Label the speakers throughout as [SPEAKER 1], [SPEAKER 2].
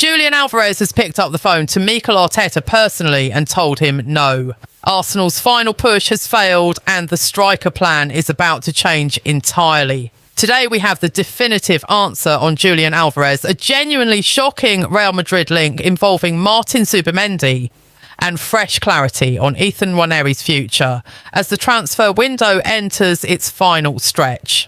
[SPEAKER 1] Julian Alvarez has picked up the phone to Mikel Arteta personally and told him no. Arsenal's final push has failed and the striker plan is about to change entirely. Today we have the definitive answer on Julian Alvarez, a genuinely shocking Real Madrid link involving Martin Zubimendi, and fresh clarity on Ethan Nwaneri's future as the transfer window enters its final stretch.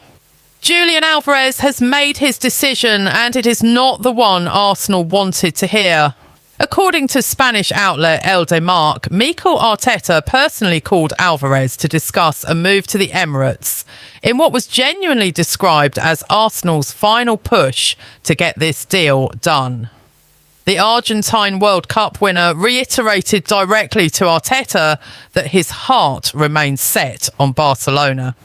[SPEAKER 1] Julian Alvarez has made his decision and it is not the one Arsenal wanted to hear. According to Spanish outlet El Desmarque, Mikel Arteta personally called Alvarez to discuss a move to the Emirates in what was genuinely described as Arsenal's final push to get this deal done. The Argentine World Cup winner reiterated directly to Arteta that his heart remains set on Barcelona.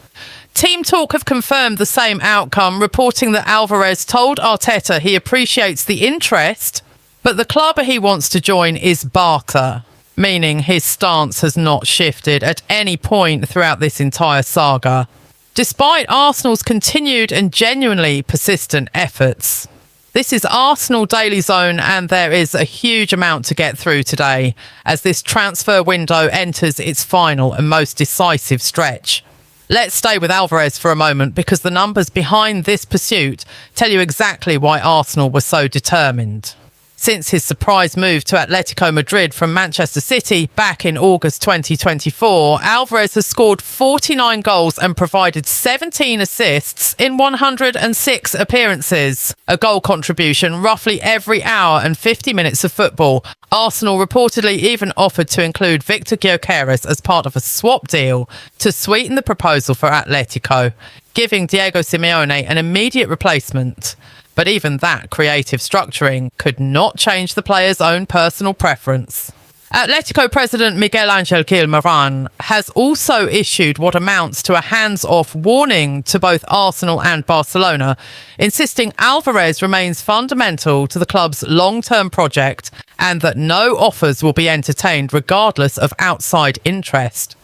[SPEAKER 1] TeamTalk have confirmed the same outcome, reporting that Alvarez told Arteta he appreciates the interest, but the club he wants to join is Barca, meaning his stance has not shifted at any point throughout this entire saga, despite Arsenal's continued and genuinely persistent efforts. This is Arsenal Daily Zone and there is a huge amount to get through today as this transfer window enters its final and most decisive stretch. Let's stay with Alvarez for a moment because the numbers behind this pursuit tell you exactly why Arsenal were so determined. Since his surprise move to Atletico Madrid from Manchester City back in August 2024, Alvarez has scored 49 goals and provided 17 assists in 106 appearances, a goal contribution roughly every hour and 50 minutes of football. Arsenal reportedly even offered to include Victor Osimhen as part of a swap deal to sweeten the proposal for Atletico, giving Diego Simeone an immediate replacement. But even that creative structuring could not change the player's own personal preference. Atletico president Miguel Angel Gil Moran has also issued what amounts to a hands-off warning to both Arsenal and Barcelona, insisting Alvarez remains fundamental to the club's long-term project and that no offers will be entertained regardless of outside interest.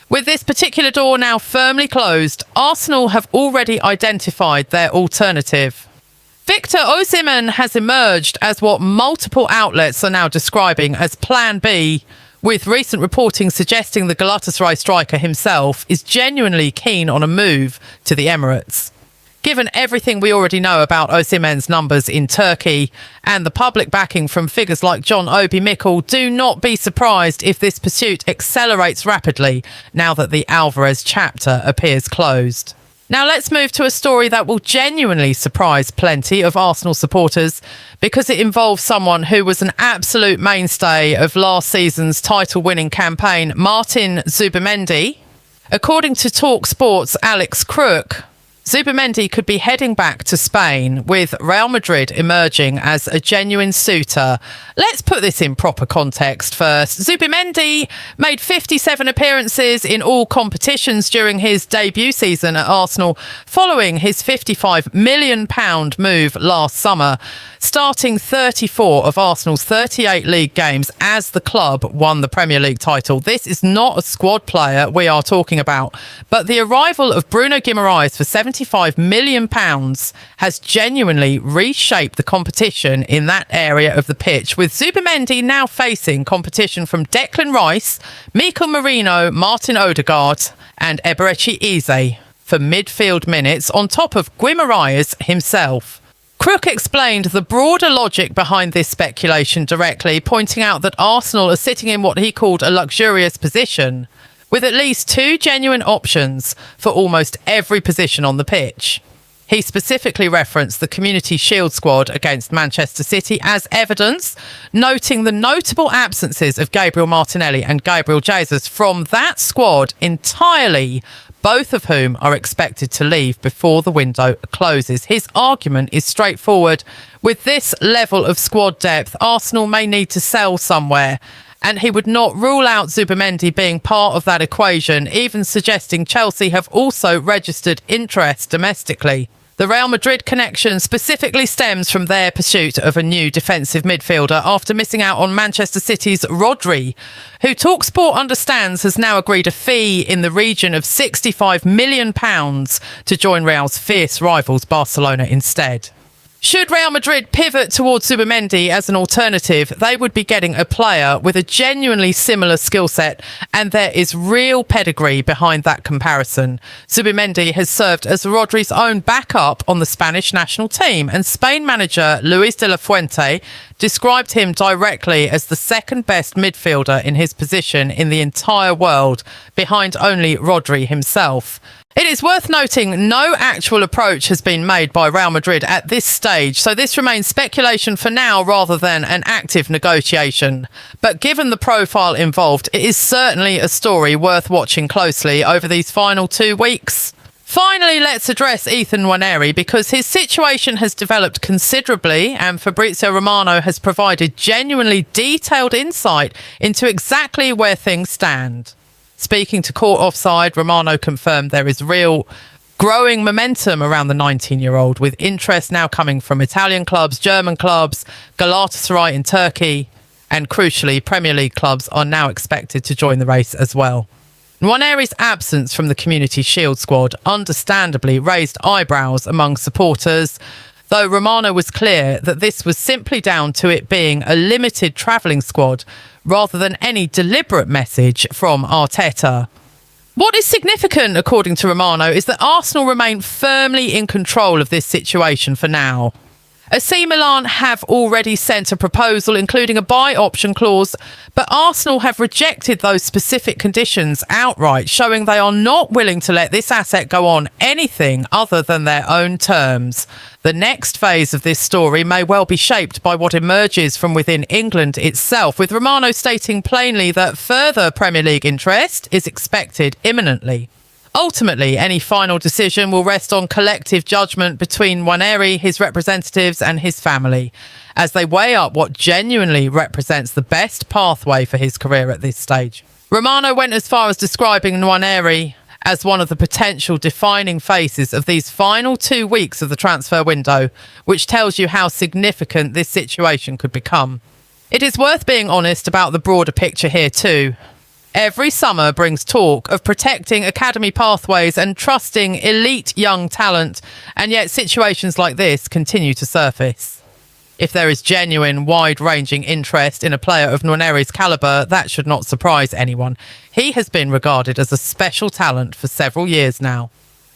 [SPEAKER 1] With this particular door now firmly closed, Arsenal have already identified their alternative. Victor Osimhen has emerged as what multiple outlets are now describing as Plan B, with recent reporting suggesting the Galatasaray striker himself is genuinely keen on a move to the Emirates. Given everything we already know about Osimhen's numbers in Turkey and the public backing from figures like John Obi Mikel, do not be surprised if this pursuit accelerates rapidly now that the Alvarez chapter appears closed. Now let's move to a story that will genuinely surprise plenty of Arsenal supporters because it involves someone who was an absolute mainstay of last season's title-winning campaign, Martin Zubimendi. According to talkSPORT's Alex Crook, Zubimendi could be heading back to Spain, with Real Madrid emerging as a genuine suitor. Let's put this in proper context first. Zubimendi made 57 appearances in all competitions during his debut season at Arsenal, following his £55 million move last summer, starting 34 of Arsenal's 38 league games as the club won the Premier League title. This is not a squad player we are talking about, but the arrival of Bruno Guimaraes for £75 million has genuinely reshaped the competition in that area of the pitch, with Zubimendi now facing competition from Declan Rice, Mikel Merino, Martin Odegaard and Eberechi Eze for midfield minutes on top of Guimaraes himself. Crook explained the broader logic behind this speculation directly, pointing out that Arsenal are sitting in what he called a luxurious position, with at least two genuine options for almost every position on the pitch. He specifically referenced the Community Shield squad against Manchester City as evidence, noting the notable absences of Gabriel Martinelli and Gabriel Jesus from that squad entirely, both of whom are expected to leave before the window closes. His argument is straightforward. With this level of squad depth, Arsenal may need to sell somewhere, and he would not rule out Zubimendi being part of that equation, even suggesting Chelsea have also registered interest domestically. The Real Madrid connection specifically stems from their pursuit of a new defensive midfielder after missing out on Manchester City's Rodri, who talkSPORT understands has now agreed a fee in the region of £65 million to join Real's fierce rivals Barcelona instead. Should Real Madrid pivot towards Zubimendi as an alternative, they would be getting a player with a genuinely similar skill set, and there is real pedigree behind that comparison. Zubimendi has served as Rodri's own backup on the Spanish national team, and Spain manager Luis de la Fuente described him directly as the second best midfielder in his position in the entire world, behind only Rodri himself. It is worth noting no actual approach has been made by Real Madrid at this stage, so this remains speculation for now rather than an active negotiation. But given the profile involved, it is certainly a story worth watching closely over these final 2 weeks. Finally, let's address Ethan Nwaneri, because his situation has developed considerably and Fabrizio Romano has provided genuinely detailed insight into exactly where things stand. Speaking to Court Offside, Romano confirmed there is real growing momentum around the 19-year-old, with interest now coming from Italian clubs, German clubs, Galatasaray in Turkey, and crucially, Premier League clubs are now expected to join the race as well. Nwaneri's absence from the Community Shield squad understandably raised eyebrows among supporters, though Romano was clear that this was simply down to it being a limited travelling squad rather than any deliberate message from Arteta. What is significant, according to Romano, is that Arsenal remain firmly in control of this situation for now. AC Milan have already sent a proposal including a buy option clause, but Arsenal have rejected those specific conditions outright, showing they are not willing to let this asset go on anything other than their own terms. The next phase of this story may well be shaped by what emerges from within England itself, with Romano stating plainly that further Premier League interest is expected imminently. Ultimately, any final decision will rest on collective judgment between Nwaneri, his representatives and his family, as they weigh up what genuinely represents the best pathway for his career at this stage. Romano went as far as describing Nwaneri as one of the potential defining faces of these final 2 weeks of the transfer window, which tells you how significant this situation could become. It is worth being honest about the broader picture here too. Every summer brings talk of protecting academy pathways and trusting elite young talent, and yet situations like this continue to surface. If there is genuine, wide-ranging interest in a player of Nwaneri's calibre, that should not surprise anyone. He has been regarded as a special talent for several years now.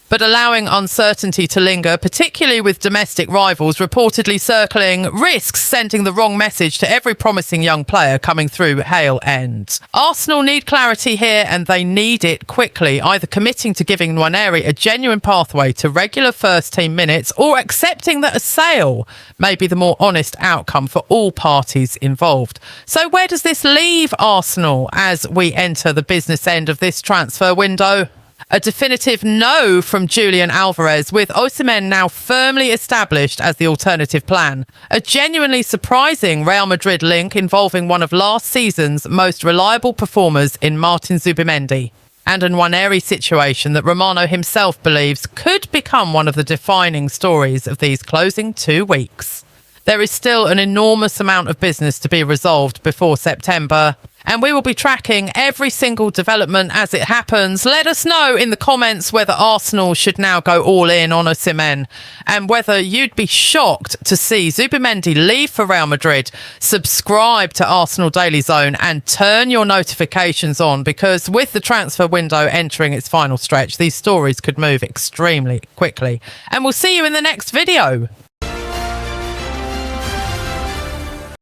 [SPEAKER 1] But allowing uncertainty to linger, particularly with domestic rivals reportedly circling, risks sending the wrong message to every promising young player coming through Hale End. Arsenal need clarity here, and they need it quickly, either committing to giving Nwaneri a genuine pathway to regular first-team minutes or accepting that a sale may be the more honest outcome for all parties involved. So where does this leave Arsenal as we enter the business end of this transfer window? A definitive no from Julian Alvarez, with Osimhen now firmly established as the alternative plan. A genuinely surprising Real Madrid link involving one of last season's most reliable performers in Martin Zubimendi. And a Nwaneri situation that Romano himself believes could become one of the defining stories of these closing 2 weeks. There is still an enormous amount of business to be resolved before September, and we will be tracking every single development as it happens. Let us know in the comments whether Arsenal should now go all in on Osimhen, and whether you'd be shocked to see Zubimendi leave for Real Madrid. Subscribe to Arsenal Daily Zone and turn your notifications on, because with the transfer window entering its final stretch, these stories could move extremely quickly. And we'll see you in the next video.